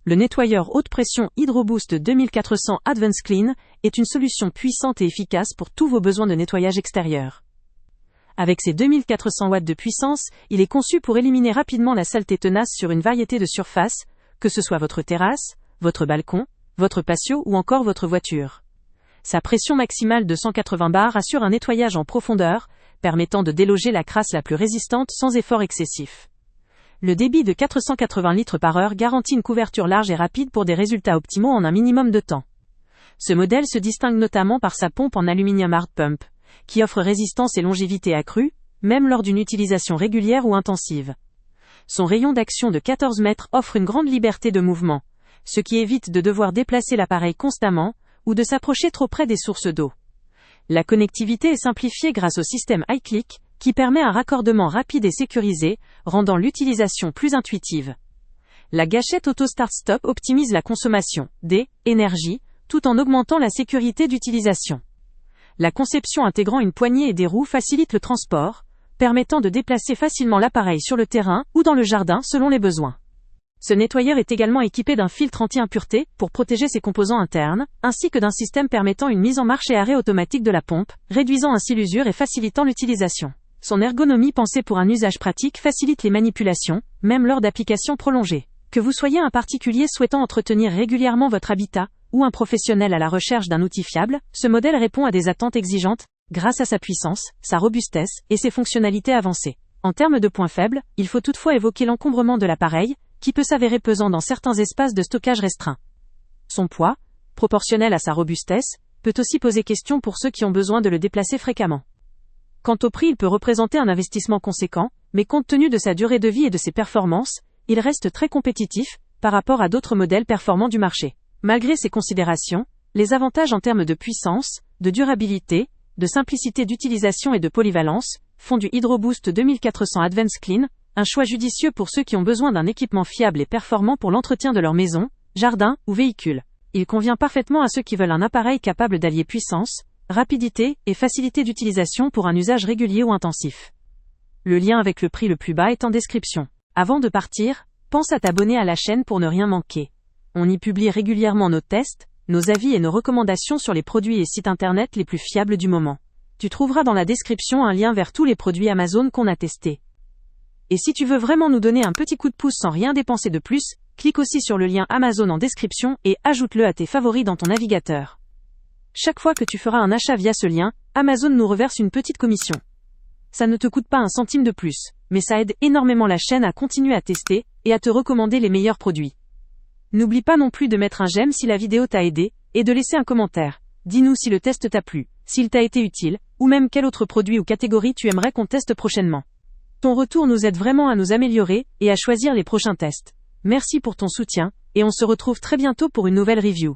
le nettoyeur haute pression HydroBoost 2400 Advanced Clean est une solution puissante et efficace pour tous vos besoins de nettoyage extérieur. Avec ses 2400 watts de puissance, il est conçu pour éliminer rapidement la saleté tenace sur une variété de surfaces, que ce soit votre terrasse, votre balcon, votre patio ou encore votre voiture. Sa pression maximale de 180 bars assure un nettoyage en profondeur, permettant de déloger la crasse la plus résistante sans effort excessif. Le débit de 480 litres par heure garantit une couverture large et rapide pour des résultats optimaux en un minimum de temps. Ce modèle se distingue notamment par sa pompe en aluminium hard pump, qui offre résistance et longévité accrue, même lors d'une utilisation régulière ou intensive. Son rayon d'action de 14 mètres offre une grande liberté de mouvement, ce qui évite de devoir déplacer l'appareil constamment, ou de s'approcher trop près des sources d'eau. La connectivité est simplifiée grâce au système iClick, qui permet un raccordement rapide et sécurisé, rendant l'utilisation plus intuitive. La gâchette Auto Start Stop optimise la consommation d'énergie, tout en augmentant la sécurité d'utilisation. La conception intégrant une poignée et des roues facilite le transport, permettant de déplacer facilement l'appareil sur le terrain ou dans le jardin selon les besoins. Ce nettoyeur est également équipé d'un filtre anti-impureté pour protéger ses composants internes, ainsi que d'un système permettant une mise en marche et arrêt automatique de la pompe, réduisant ainsi l'usure et facilitant l'utilisation. Son ergonomie pensée pour un usage pratique facilite les manipulations, même lors d'applications prolongées. Que vous soyez un particulier souhaitant entretenir régulièrement votre habitat, ou un professionnel à la recherche d'un outil fiable, ce modèle répond à des attentes exigeantes, grâce à sa puissance, sa robustesse et ses fonctionnalités avancées. En termes de points faibles, il faut toutefois évoquer l'encombrement de l'appareil, qui peut s'avérer pesant dans certains espaces de stockage restreints. Son poids, proportionnel à sa robustesse, peut aussi poser question pour ceux qui ont besoin de le déplacer fréquemment. Quant au prix, il peut représenter un investissement conséquent, mais compte tenu de sa durée de vie et de ses performances, il reste très compétitif par rapport à d'autres modèles performants du marché. Malgré ces considérations, les avantages en termes de puissance, de durabilité, de simplicité d'utilisation et de polyvalence font du HydroBoost 2400 Advanced Clean un choix judicieux pour ceux qui ont besoin d'un équipement fiable et performant pour l'entretien de leur maison, jardin ou véhicule. Il convient parfaitement à ceux qui veulent un appareil capable d'allier puissance, rapidité et facilité d'utilisation pour un usage régulier ou intensif. Le lien avec le prix le plus bas est en description. Avant de partir, pense à t'abonner à la chaîne pour ne rien manquer. On y publie régulièrement nos tests, nos avis et nos recommandations sur les produits et sites internet les plus fiables du moment. Tu trouveras dans la description un lien vers tous les produits Amazon qu'on a testés. Et si tu veux vraiment nous donner un petit coup de pouce sans rien dépenser de plus, clique aussi sur le lien Amazon en description et ajoute-le à tes favoris dans ton navigateur. Chaque fois que tu feras un achat via ce lien, Amazon nous reverse une petite commission. Ça ne te coûte pas un centime de plus, mais ça aide énormément la chaîne à continuer à tester et à te recommander les meilleurs produits. N'oublie pas non plus de mettre un j'aime si la vidéo t'a aidé, et de laisser un commentaire. Dis-nous si le test t'a plu, s'il t'a été utile, ou même quel autre produit ou catégorie tu aimerais qu'on teste prochainement. Ton retour nous aide vraiment à nous améliorer et à choisir les prochains tests. Merci pour ton soutien, et on se retrouve très bientôt pour une nouvelle review.